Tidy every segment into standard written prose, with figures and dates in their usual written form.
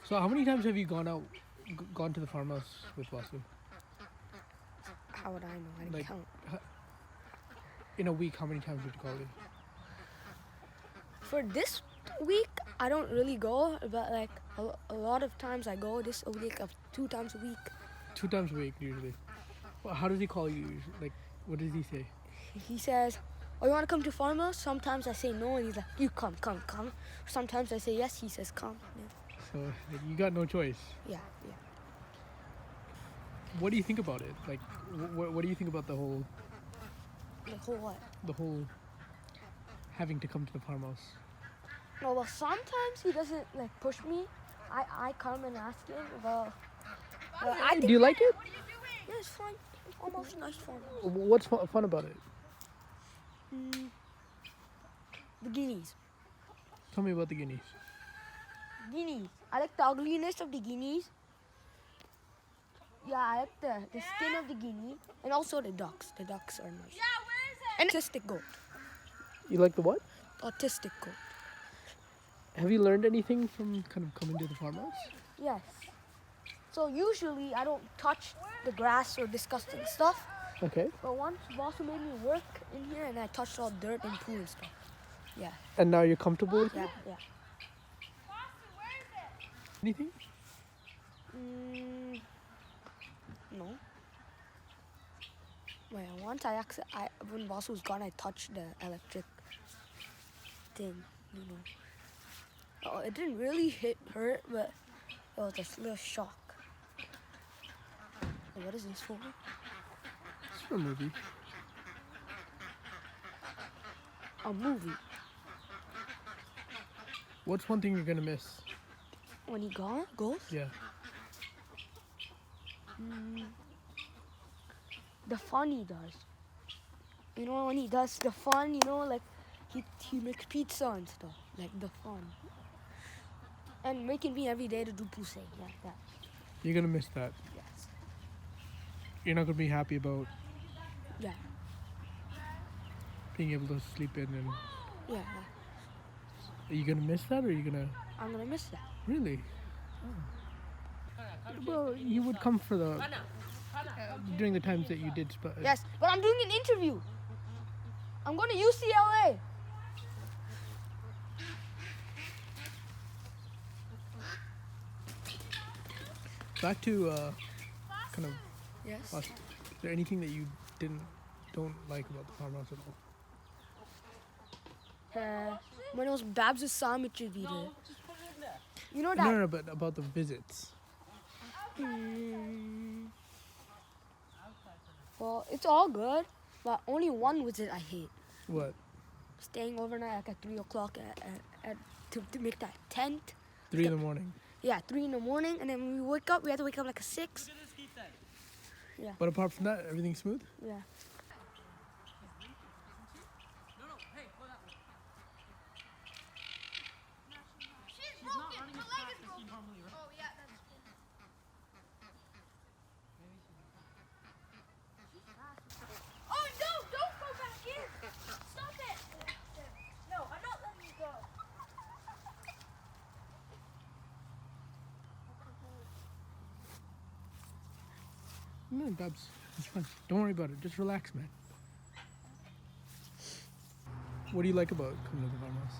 So how many times have you gone to the farmhouse with Vasu? How would I know? I didn't Like, count. in a week, how many times would you call it? For this week, I don't really go, but like a lot of times I go. This week, 2 times a week. 2 times a week usually. Well, how does he call you? Like, what does he say? He says, "Oh, you want to come to farmhouse?" Sometimes I say no, and he's like, "You come, come, come." Sometimes I say yes. He says, "Come." So like, you got no choice. Yeah, yeah. What do you think about it? Like, what do you think about the whole The whole what? having to come to the farmhouse? No, well, sometimes he doesn't like push me. I come and ask him. Well, I think Do you like it? yeah, it's fun. It's almost nice fun. What's fun about it? The guineas. Tell me about the guineas. Guineas. I like the ugliness of the guineas. Yeah, I like the skin of the guinea and also the ducks. The ducks are nice. Yeah, where is it? And autistic goat. You like the what? Autistic goat. Have you learned anything from kind of coming to the farmhouse? Yes. So usually I don't touch the grass or disgusting stuff. Okay. But once Vasu made me work in here and I touched all dirt and poo and stuff. Yeah, And now you're comfortable with yeah, it? yeah. Boston, where is it? Anything? No. Wait, once when Vasu was gone, I touched the electric thing, you know. Oh, it didn't really hurt, but it was a little shock. Hey, what is this for? It's for a movie. A movie. What's one thing you're gonna miss? When he goes? Yeah. The fun he does. You know, when he does the fun, you know, like he makes pizza and stuff. Like the fun. And making me every day to do pussy. Yeah, that. You're gonna miss that. Yes. You're not gonna be happy about Yeah. being able to sleep in and Yeah. are you gonna miss that or are you gonna I'm gonna miss that. really? Well, you would come for the during the times that you did Yes, but I'm doing an interview. I'm going to UCLA. Back to kind of Yes. is there anything that you don't like about the farmhouse at all? When it was Babs' Sandwich video. You know that? No, but about the visits. Well, it's all good, but only one visit I hate. What? Staying overnight like at 3 o'clock to make that tent. 3 in the morning. Yeah, 3 in the morning, and then when we wake up, we have to wake up like a 6. But apart from that, everything's smooth? Yeah. She's broken. Her leg is broken. Oh, yeah, that's true. Oh, no, don't go back in. Stop it. No, I'm not letting you go. No, Babs. It's fine. Don't worry about it. Just relax, man. What do you like about coming to the farmhouse?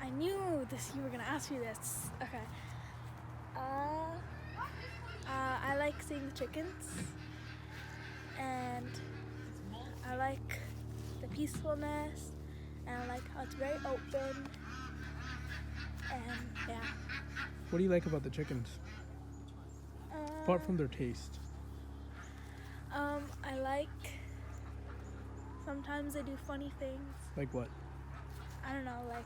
I knew this. You were gonna ask me this. Okay. I like seeing the chickens, and I like the peacefulness, and I like how it's very open. And yeah. What do you like about the chickens? Apart from their taste. I like sometimes they do funny things. Like what? I don't know, like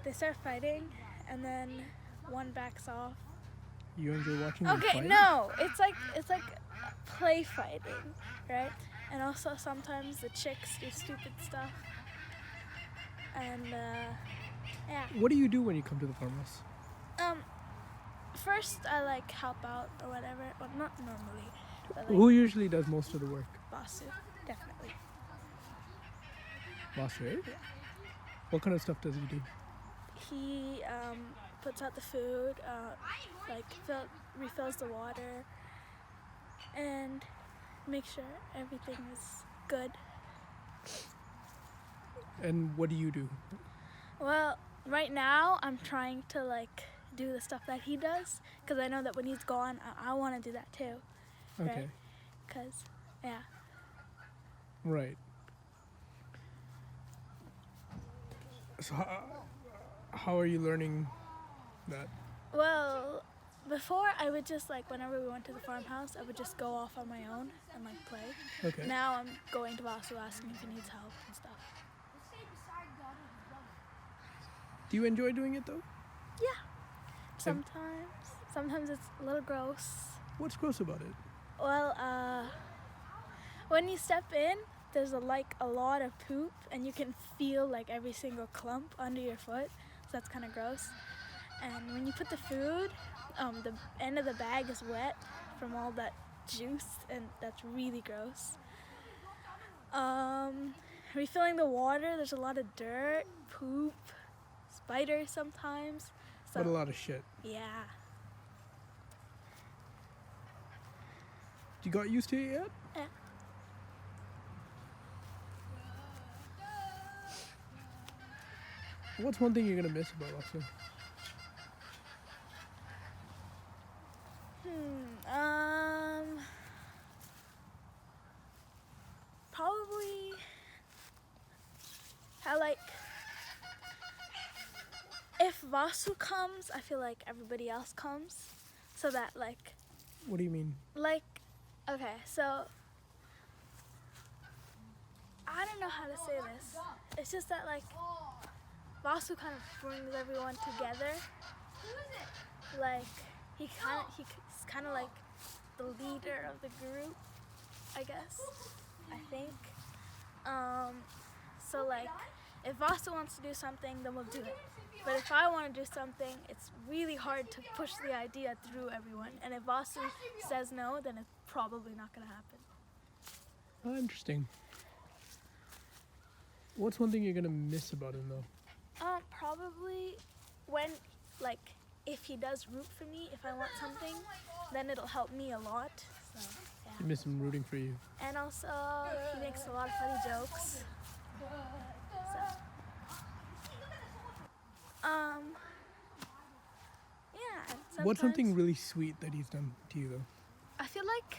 they start fighting and then one backs off. You enjoy watching them Okay, fight? no, it's like play fighting, right? And also sometimes the chicks do stupid stuff. And yeah. What do you do when you come to the farmhouse? First I like help out or whatever. Well, not normally, but Who like usually does most of the work? Basu, definitely. Boss, right? What kind of stuff does he do? he puts out the food, refills the water, and make sure everything is good. And what do you do? Well, right now I'm trying to like do the stuff that he does because I know that when he's gone, I want to do that too. Okay. Right? Because, yeah. Right. So how are you learning that? Well, before I would just like whenever we went to the farmhouse, I would just go off on my own and like play. Okay. Now I'm going to Vasu asking if he needs help and stuff. Do you enjoy doing it though? Yeah. Sometimes it's a little gross. What's gross about it? Well, when you step in, there's a lot of poop, and you can feel like every single clump under your foot. So that's kind of gross. And when you put the food, the end of the bag is wet from all that juice, and that's really gross. Refilling the water, there's a lot of dirt, poop, spiders sometimes. So, But a lot of shit. yeah. You got used to it yet? Yeah. What's one thing you're gonna miss about Vasu? Probably how if Vasu comes, I feel like everybody else comes, so that What do you mean? okay, so I don't know how to say this. It's just that Vasu kind of brings everyone together. He's kind of like the leader of the group, I guess. I think. So if Vasu wants to do something, then we'll do it. But if I want to do something, it's really hard to push the idea through everyone. And if Vasu says no, then it's probably not going to happen. Oh, interesting. What's one thing you're gonna miss about him though? Probably when, if he does root for me, if I want something, then it'll help me a lot. So, yeah. You miss him rooting for you. And also, he makes a lot of funny jokes. So, yeah. And What's something sometimes really sweet that he's done to you though? I feel like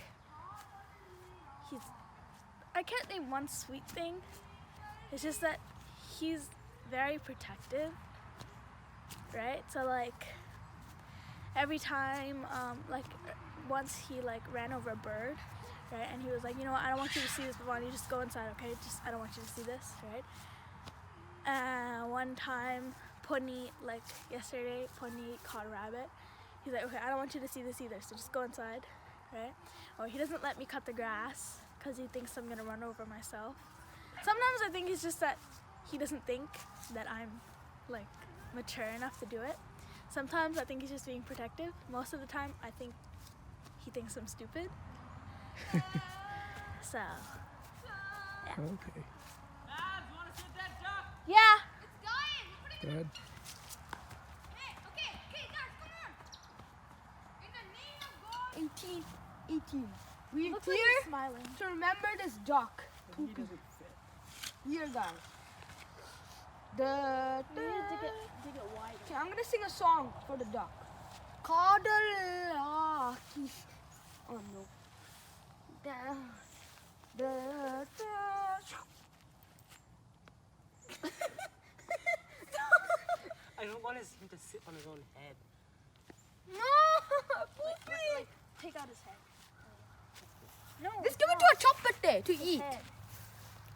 I can't name one sweet thing. It's just that he's very protective, right? So every time, once he ran over a bird, right? And he was like, you know what, I don't want you to see this, Bhavani, just go inside, okay? I don't want you to see this, right? One time, Pony, yesterday, Pony caught a rabbit. He's like, okay, I don't want you to see this either, so just go inside, right? Or he doesn't let me cut the grass because he thinks I'm gonna run over myself. Sometimes I think it's just that he doesn't think that I'm mature enough to do it. Sometimes I think he's just being protective. Most of the time I think he thinks I'm stupid. So, yeah. Okay. Yeah. Go ahead. Okay, guys, come on. In the name of God. 18. We're Looks like here he's smiling. to remember this duck. He doesn't fit. Here, guys. You need to dig it wider. Okay, I'm gonna sing a song for the duck. Kadalaki. Oh no. I don't want him to sit on his own head. No, Poopy. Take out his head. No. Let's give it to a chopper to eat. head.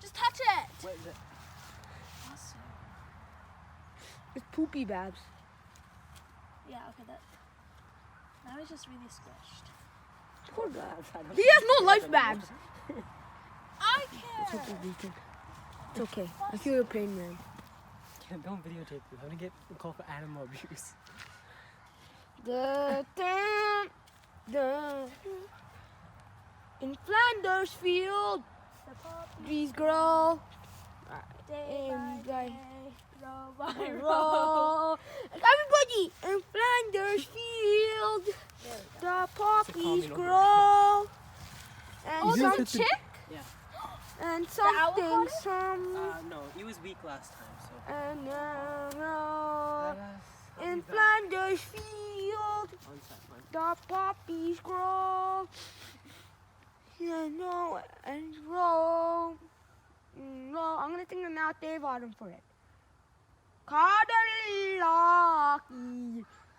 Just touch it. What is it? Awesome. It's Poopy, Babs. Yeah, okay, that. Now he's just really squished. Poor guy. He has no life, Babs. I It's care. okay, Deacon. It's okay. I feel your pain, man. Yeah, don't videotape this. I'm gonna get a call for animal abuse. In Flanders Field, The puppy trees grow. day And by by day. row by row. Row. Everybody in Flanders Field, the poppies communal grow. And Oh, some that's a- chick Yeah. and avocado? some No, he was weak last time, so. and Let us in be back. Flanders Field, One sec, man. the poppies grow. You know, and grow. No, I'm gonna sing the now Dave Autumn for it. Kaderlaki,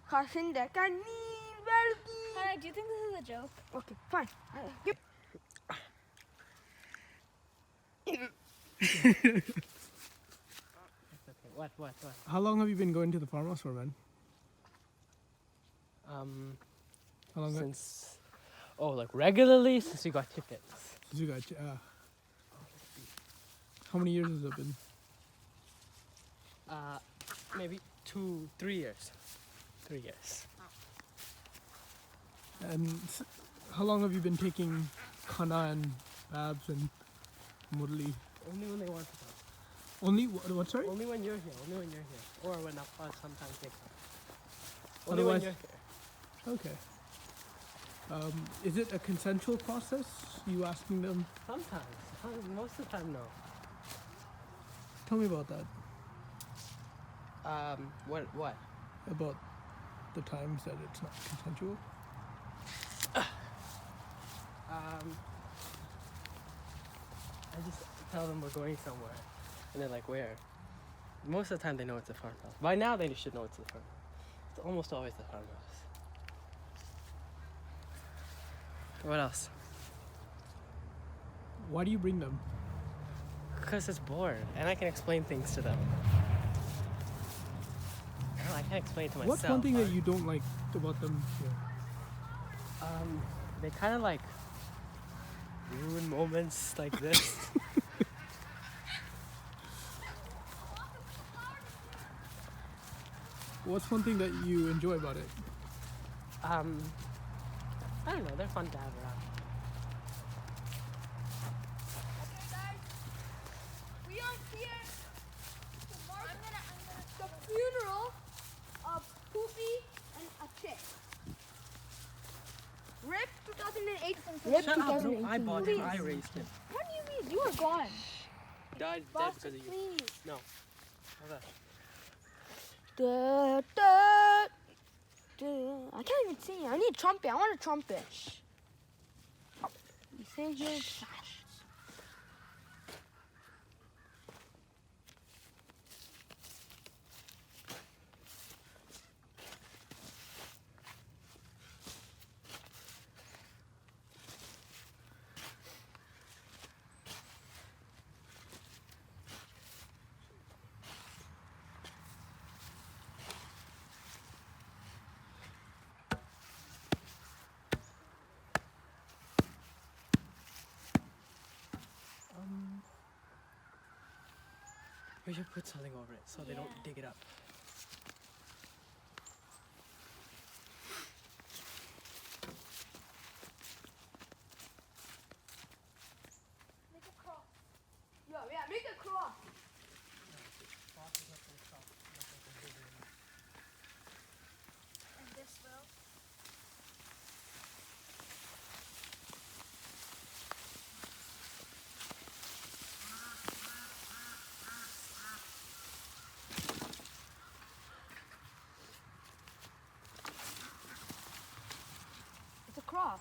kasinde kanin vergi. Hi, do you think this is a joke? Okay, fine. Yep. Okay, what? How long have you been going to the farmhouse for, man? How long? Since, like regularly since we got tickets. Since you got? How many years has it been? Maybe 3 years. 3 years. And how long have you been taking Kana and Babs and Murli? Only when they want to come. Only what? Sorry. Only when you're here. Only when you're here. Or when sometimes they come. Only when Otherwise- you're here. Okay. Is it a consensual process? You asking them? Sometimes. Most of the time, no. Tell me about that. What? About the times that it's not consensual. I just tell them we're going somewhere, and they're like, where? Most of the time they know it's a farmhouse. By now they should know it's a farmhouse. It's almost always the farmhouse. What else? Why do you bring them? Because it's bored, and I can explain things to them. I can't explain it to myself. What's one thing that you don't like about them here? They kind of like ruin moments like this. What's one thing that you enjoy about it? I don't know. They're fun to have around. Okay, guys. We are here to mark the funeral of Poopy and a chick. RIP 2008. RIP Shut up, bro. I bought him. I raised him. What do you mean? You were gone. Died dead Boston, because of you. please. No. Okay. Da, da, da. I can't even sing. I need a trumpet. I want a trumpet. You sing here. We should put something over it so they don't dig it up. Make a cross. Yeah, make a cross. And this will. It's a cross.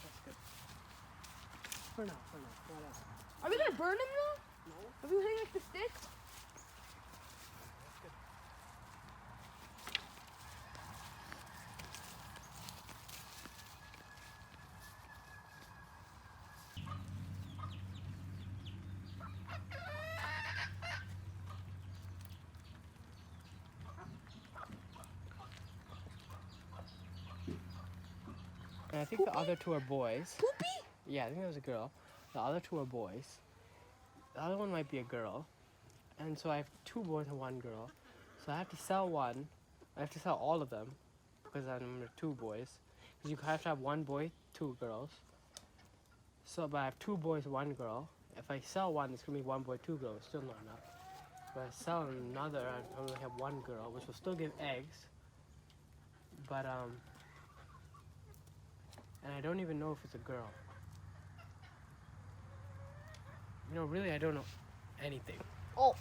That's good. For now. Not else. Are we gonna burn him though? No. Are we hitting like the stick? And I think the other two are boys. Poopy? Yeah, I think there was a girl. The other two are boys. The other one might be a girl. And so I have 2 boys and 1 girl. So I have to sell one. I have to sell all of them because I'm 2 boys. Because you have to have 1 boy, 2 girls. So, but I have 2 boys, 1 girl. If I sell one, it's gonna be 1 boy, 2 girls. Still not enough. If I sell another, I'd probably have one girl, which will still give eggs. But and I don't even know if it's a girl. You know, really, I don't know anything. Oh,